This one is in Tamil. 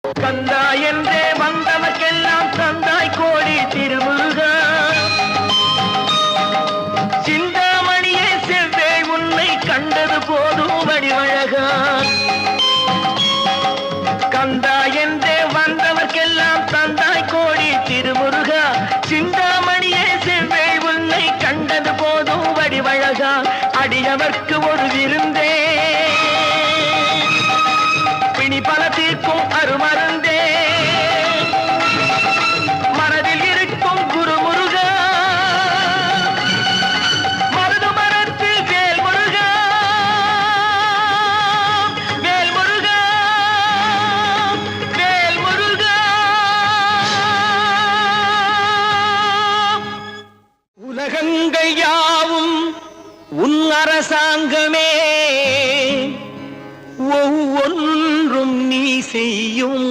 கந்தா என்றே வந்தவர்க்கெல்லாம் தந்தாய் கோடி திருமுருகா. சிந்தாமணியே செவ்வே உன்னை கண்டது போதும் வடிவழகா. கந்தா என்றே வந்தவர்க்கெல்லாம் தந்தாய் கோடி திருமுருகா. சிந்தாமணியே செவ்வே உன்னை கண்டது போதும் வடிவழகா. அடியவர்க்கு ஒரு விருந்தே பிணி பல தீர்க்கும் அருமருந்தே மனதில் இருக்கும் குருமுருகா. மருது மரத்தில் வேல் முருகா, வேல் முருகா, வேல் முருகா. உலகங்கள் யாவும் உன் அரசாங்கமே, ஒவ்வொன்றும் நீ செய்யும்